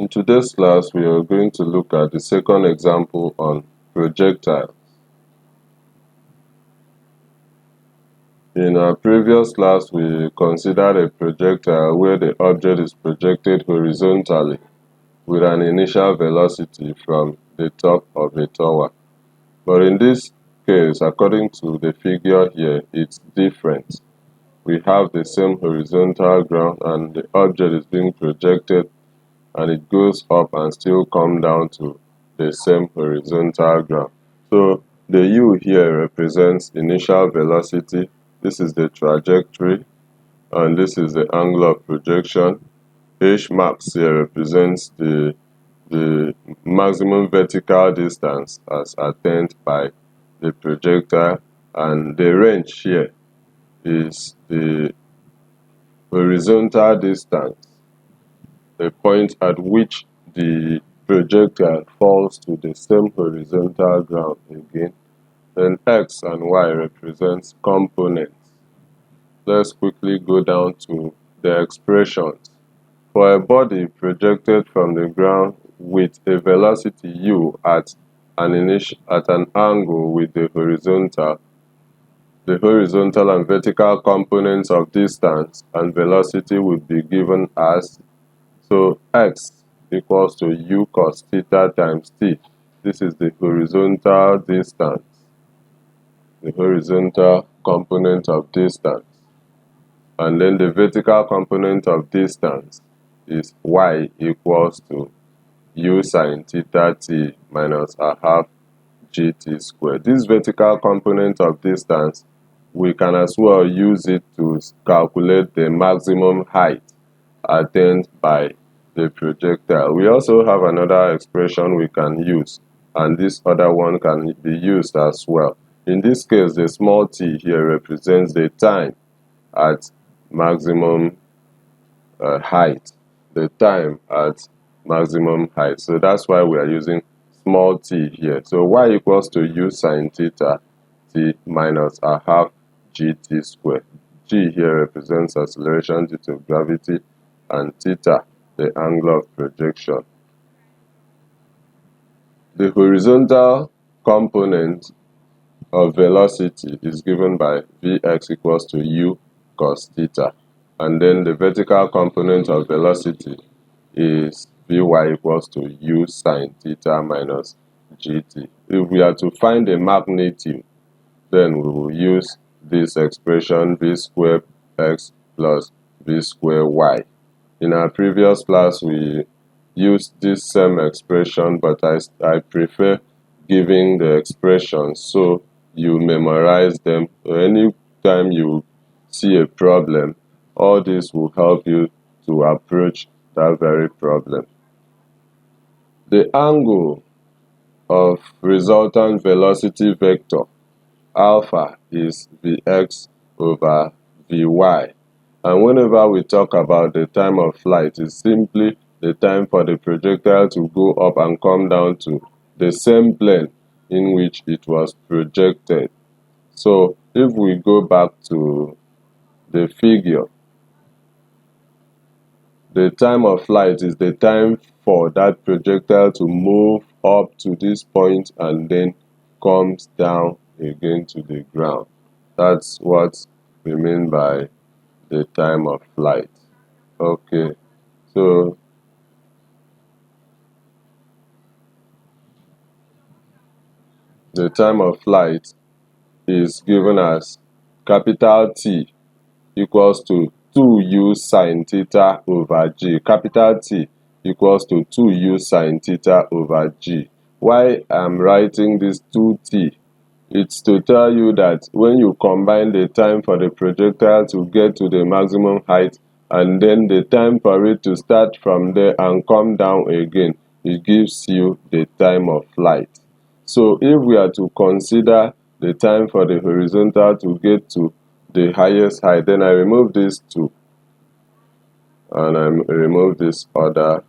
In today's class, we are going to look at the second example on projectile. In our previous class, we considered a projectile where the object is projected horizontally with an initial velocity from the top of a tower. But in this case, according to the figure here, it's different. We have the same horizontal ground and the object is being projected and it goes up and still come down to the same horizontal ground. So the U here represents initial velocity, this is the trajectory, and this is the angle of projection. H marks here represents the maximum vertical distance as attained by the projectile, and the range here is the horizontal distance, the point at which the projectile falls to the same horizontal ground again. Then X and Y represents components. Let's quickly go down to the expressions. For a body projected from the ground with a velocity u at an angle with the horizontal and vertical components of distance and velocity would be given as, so x equals to u cos theta times t. This is the horizontal distance, the horizontal component of distance. And then the vertical component of distance is y equals to u sine theta t minus a half gt squared. This vertical component of distance, we can as well use it to calculate the maximum height attained by the projectile. We also have another expression we can use, and this other one can be used as well. In this case, the small t here represents the time at maximum height, the time at maximum height. So that's why we are using small t here. So y equals to u sine theta t minus a half gt squared. G here represents acceleration due to gravity, and theta, the angle of projection. The horizontal component of velocity is given by Vx equals to u cos theta, and then the vertical component of velocity is Vy equals to u sine theta minus gt. If we are to find the magnitude, then we will use this expression v squared x plus v squared y. In our previous class, we used this same expression, but I prefer giving the expressions so you memorize them. Anytime you see a problem, all this will help you to approach that very problem. The angle of resultant velocity vector alpha is Vx over Vy. And whenever we talk about the time of flight, it's simply the time for the projectile to go up and come down to the same plane in which it was projected. So if we go back to the figure, the time of flight is the time for that projectile to move up to this point and then comes down again to the ground. That's what we mean by the time of flight. Okay, so the time of flight is given as capital T equals to 2u sine theta over g. Capital T equals to 2u sine theta over g. Why I'm writing this 2t? It's to tell you that when you combine the time for the projectile to get to the maximum height and then the time for it to start from there and come down again, it gives you the time of flight. So if we are to consider the time for the horizontal to get to the highest height, then I remove this 2 and I remove this other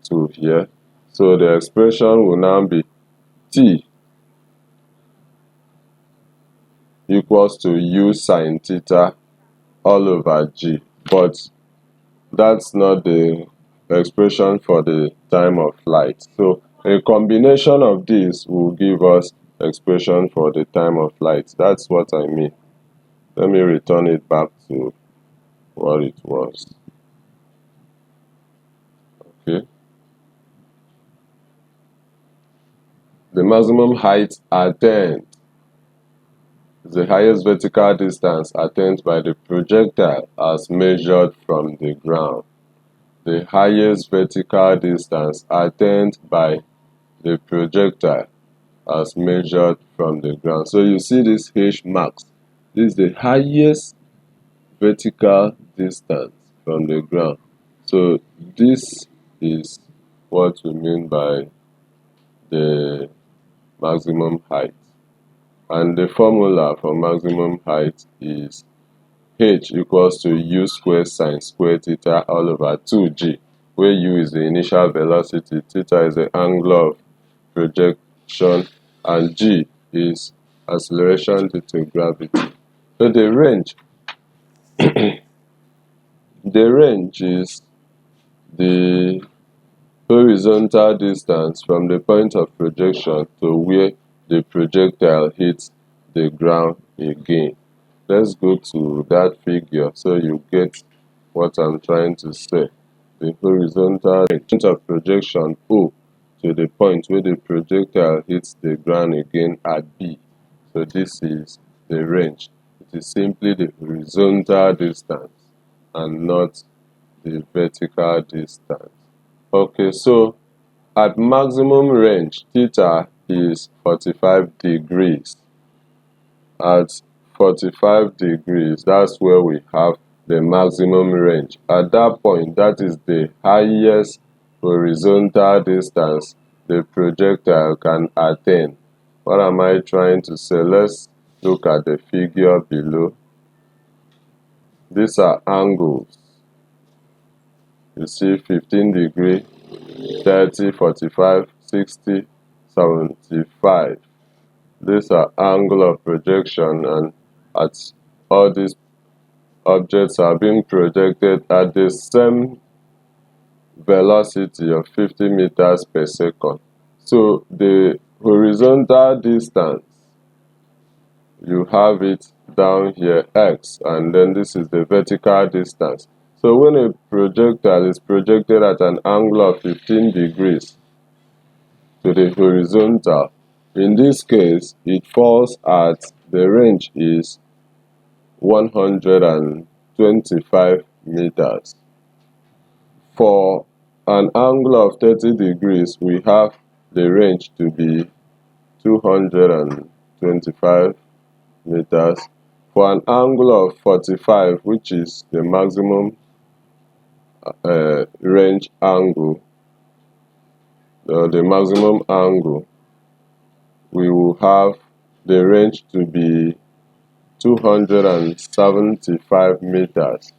2 here. So the expression will now be T equals to u sine theta all over g. But that's not the expression for the time of flight. So a combination of these will give us expression for the time of flight. That's what I mean. Let me return it back to what it was. Okay. The maximum height attained is the highest vertical distance attained by the projectile as measured from the ground. The highest vertical distance attained by the projectile as measured from the ground. So you see this H marks. This is the highest vertical distance from the ground. So this is what we mean by the maximum height. And the formula for maximum height is h equals to u squared sine squared theta all over 2g, where u is the initial velocity, theta is the angle of projection, and g is acceleration due to gravity. So the range is the horizontal distance from the point of projection to where the projectile hits the ground again. Let's go to that figure so you get what I'm trying to say. The horizontal point of projection O to the point where the projectile hits the ground again at B. So this is the range. It is simply the horizontal distance and not the vertical distance. Okay, so at maximum range, theta is 45 degrees. At 45 degrees, that's where we have the maximum range. At that point, that is the highest horizontal distance the projectile can attain. What am I trying to say? Let's look at the figure below. These are angles. You see 15 degree, 30, 45, 60, 75. These are angle of projection, and at all these objects are being projected at the same velocity of 50 meters per second. So the horizontal distance, you have it down here, x, and then this is the vertical distance. So when a projectile is projected at an angle of 15 degrees to the horizontal, in this case, it falls at the range is 125 meters. For an angle of 30 degrees, we have the range to be 225 meters. For an angle of 45, which is the maximum range angle, the maximum angle, we will have the range to be 275 meters.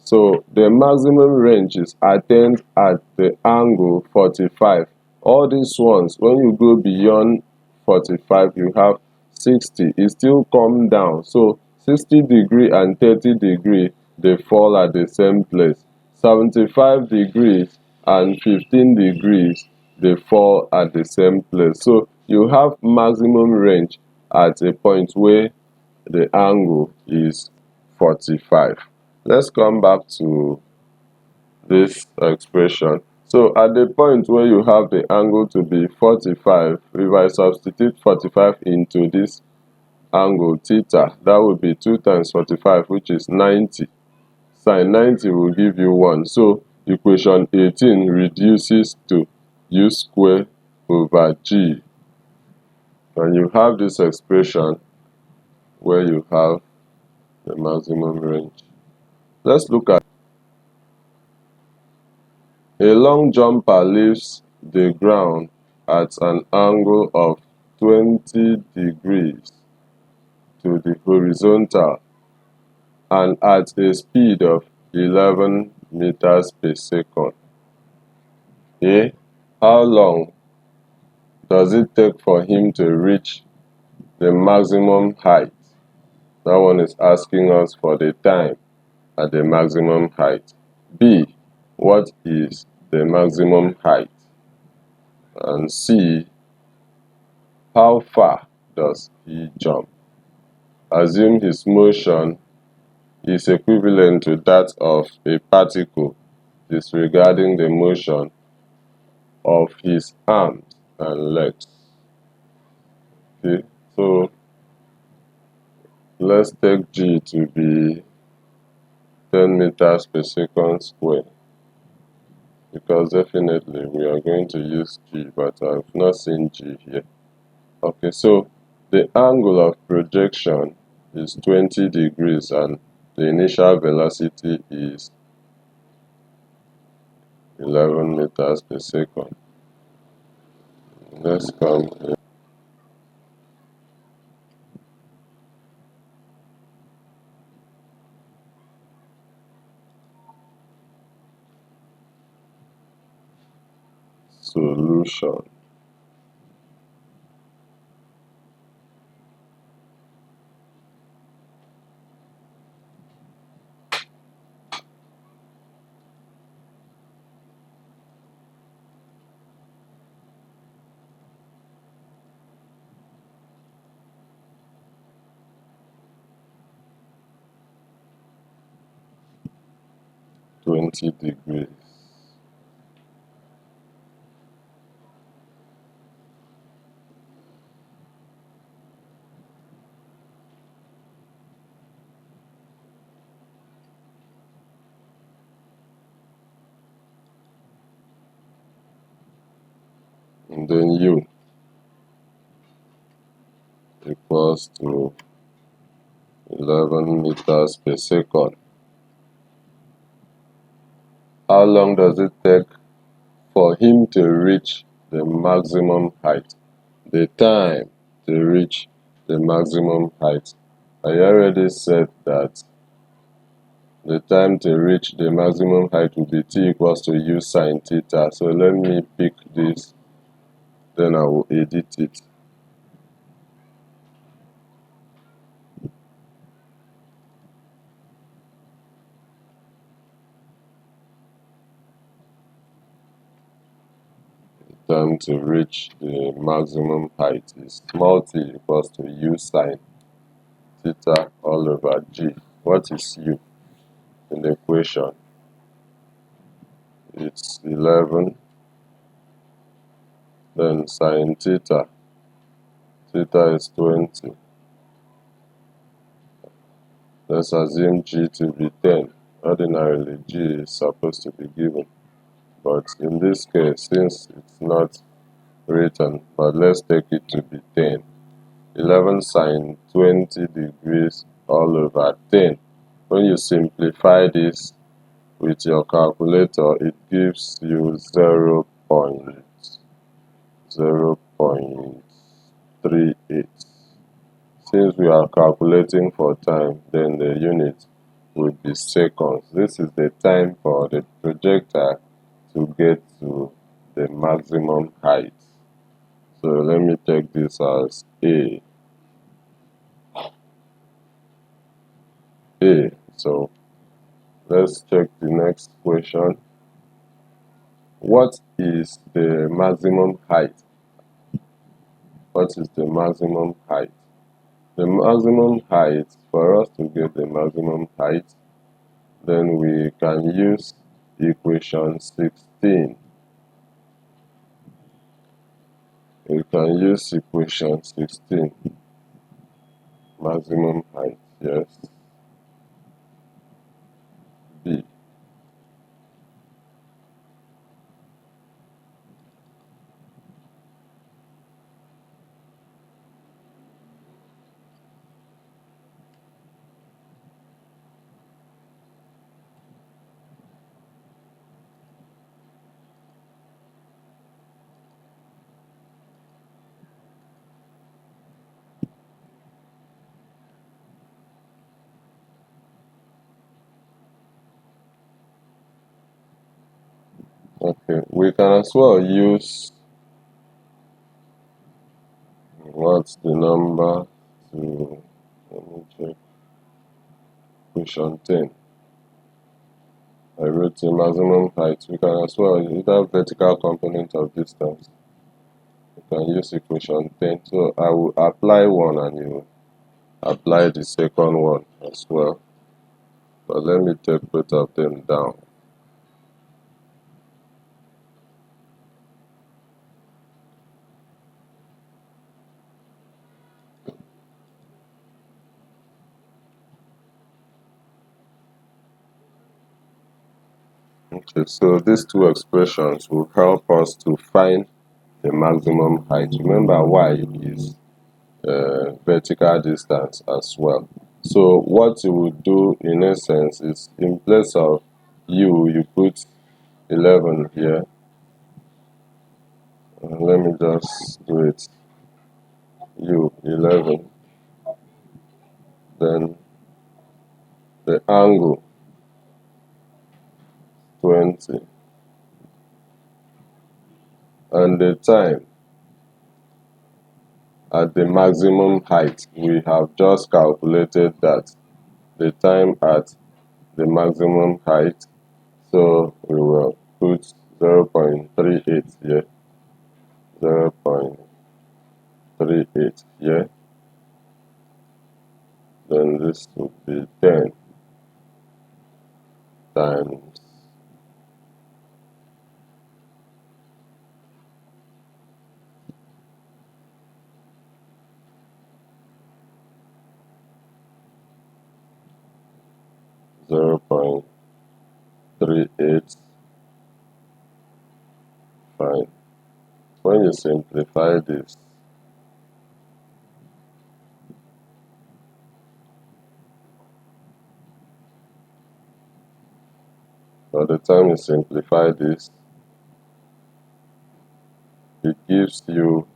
So the maximum range is attained at the angle 45. All these ones, when you go beyond 45, you have 60. It still come down. So 60 degree and 30 degree, they fall at the same place. 75 degrees and 15 degrees, they fall at the same place. So you have maximum range at a point where the angle is 45. Let's come back to this expression. So at the point where you have the angle to be 45, if I substitute 45 into this angle theta, that would be 2 times 45, which is 90. Sine 90 will give you 1. So equation 18 reduces to u squared over g. And you have this expression where you have the maximum range. Let's look at a long jumper leaves the ground at an angle of 20 degrees to the horizontal and at a speed of 11 meters per second. A. How long does it take for him to reach the maximum height? That one is asking us for the time at the maximum height. B. what is the maximum height, and C, how far does he jump? Assume his motion is equivalent to that of a particle, disregarding the motion of his arms and legs. Okay, so let's take G to be 10 meters per second square, because definitely we are going to use G, but I've not seen G here. Okay, so the angle of projection is 20 degrees and the initial velocity is 11 meters per second. Let's come here. Solution. Twenty degrees. And then U equals to 11 meters per second. How long does it take for him to reach the maximum height? The time to reach the maximum height. I already said that the time to reach the maximum height will be T equals to U sine theta. So let me pick this, then I will edit it. Time to reach the maximum height is small t equals to U sine theta all over G. What is U in the equation? It's 11, then sine theta. Theta is 20. Let's assume G to be 10. Ordinarily, G is supposed to be given. But in this case, since it's not written, but let's take it to be 10. 11 sine 20 degrees all over 10. When you simplify this with your calculator, it gives you 0.038. Since we are calculating for time, then the unit would be seconds. This is the time for the projectile to get to the maximum height. So let me take this as A. So let's check the next question. What is the maximum height? What is the maximum height? The maximum height, for us to get the maximum height, then we can use equation 16. We can use equation 16. Maximum height, yes. B. Okay, we can as well use what's the number to, let me check, equation 10. I wrote the maximum height. We can as well either vertical component of distance. You can use equation 10. So I will apply one and you apply the second one as well. But let me take both of them down. Okay, so these two expressions will help us to find the maximum height. Remember, y is vertical distance as well. So what you would do in essence is, in place of you put 11 here. Let me just do it. 11. Then the angle 20. And the time at the maximum height. We have just calculated that the time at the maximum height. So we will put 0.38 here. 0.38 here. Then this would be 10 times 0.38. Fine. When you simplify this, by the time you simplify this, it gives you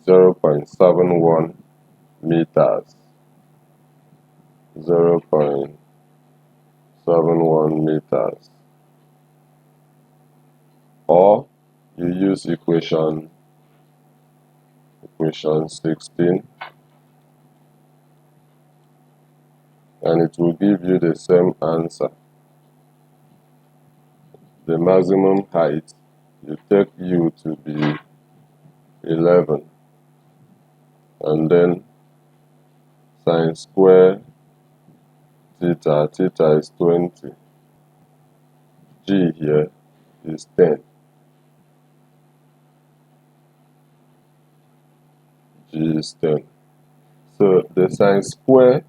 0.71 meters. 0.71 meters. Or you use equation 16, and it will give you the same answer. The maximum height, you take u to be 11, and then sine square theta, theta is 20, g here is 10, g is 10. So the sine square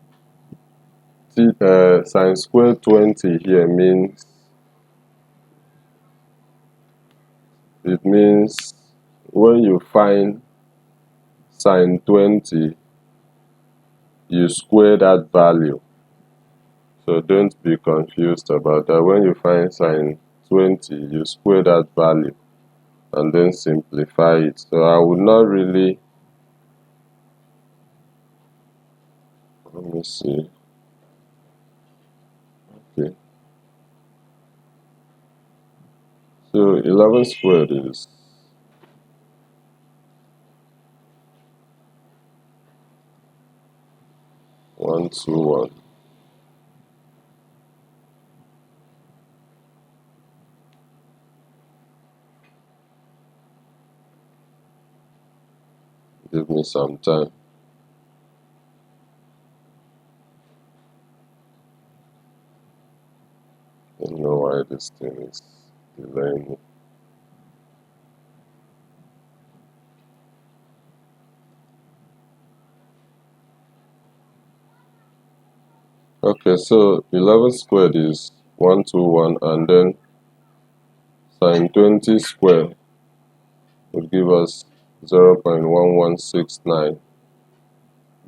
sine square 20 here means, it means when you find sine 20, you square that value. So don't be confused about that. When you find sine 20, you square that value and then simplify it. So I would not really, let me see. Okay. So 11 squared is 121. Give me some time. I don't know why this thing is delaying me. Okay, so 11 squared is 121, and then sine 20 squared would give us 0.1169.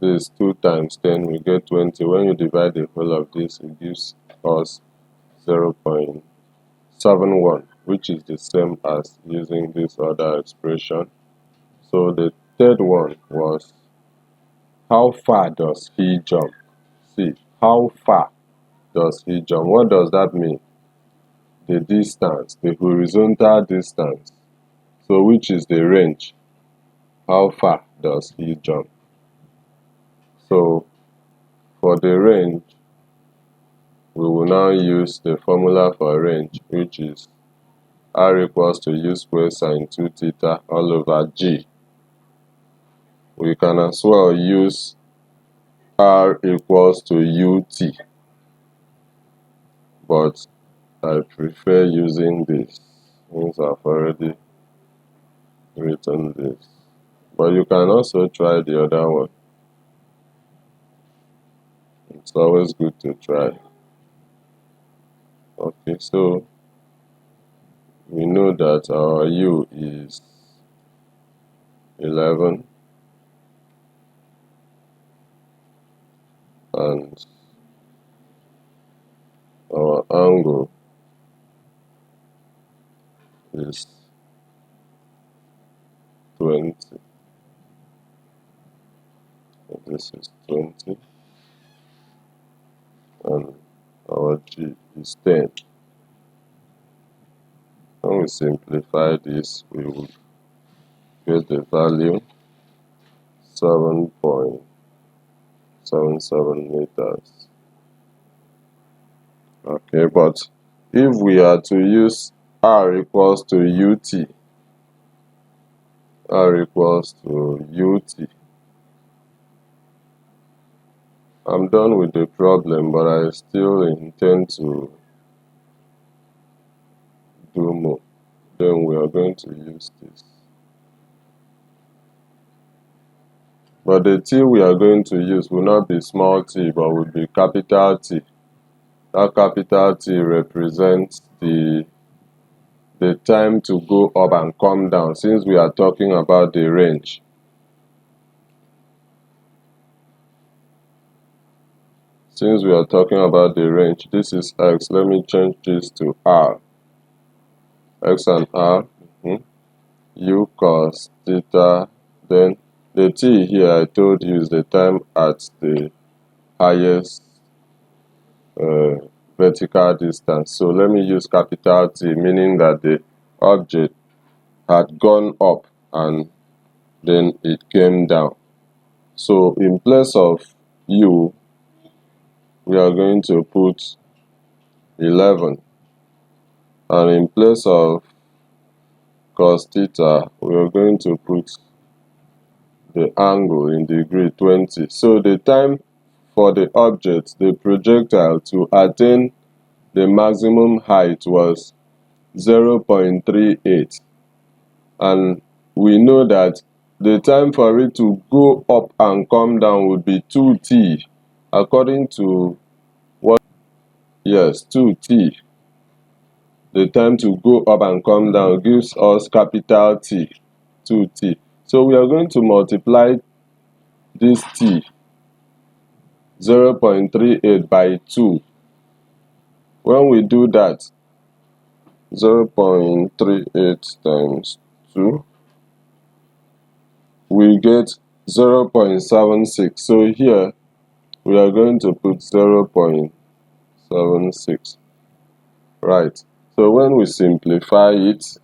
This is 2 times 10, we get 20. When you divide the whole of this, it gives us 0.71, which is the same as using this other expression. So the third one was, how far does he jump? See, how far does he jump? What does that mean? The distance, the horizontal distance. So which is the range? How far does he jump? So for the range, we will now use the formula for range, which is r equals to u squared sine 2 theta all over g. We can as well use r equals to ut, but I prefer using this since I've already written this. But you can also try the other one. It's always good to try. Okay, so we know that our u is 11 and our angle is 20. So this is 20 and our g is 10. When we simplify this, we will get the value 7.77 meters. Okay, but if we are to use r equals to ut, I'm done with the problem, but I still intend to do more. Then we are going to use this. But the t we are going to use will not be small t, but will be capital T. That capital T represents the time to go up and come down, since we are talking about the range. Since we are talking about the range, this is x. Let me change this to r. X and r. U cos theta. Then the t here I told you is the time at the highest vertical distance. So let me use capital T, meaning that the object had gone up and then it came down. So in place of u, we are going to put 11, and in place of cos theta, we are going to put the angle in degree 20. So the time for the object, the projectile, to attain the maximum height was 0.38, and we know that the time for it to go up and come down would be 2t, according to what? Yes, 2t. The time to go up and come down gives us capital T, 2t. So we are going to multiply this t, 0.38, by 2. When we do that, 0.38 times 2, we get 0.76. So here we are going to put 0.76. Right. So when we simplify it,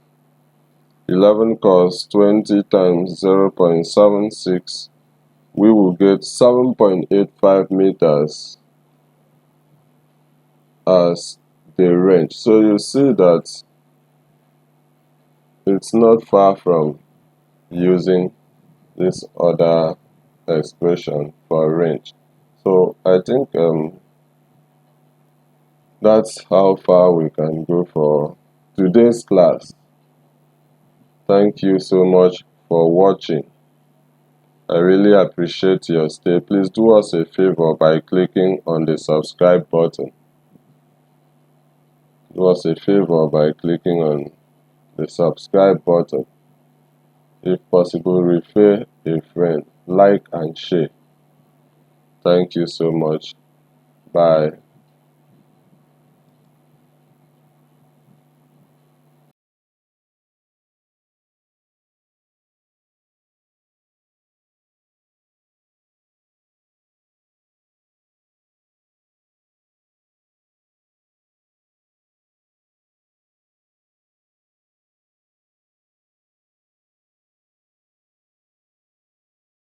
11 cos 20 times 0.76, we will get 7.85 meters as the range. So you see that it's not far from using this other expression for range. So I think that's how far we can go for today's class. Thank you so much for watching. I really appreciate your stay. Please do us a favor by clicking on the subscribe button. Do us a favor by clicking on the subscribe button. If possible, refer a friend, like and share. Thank you so much. Bye.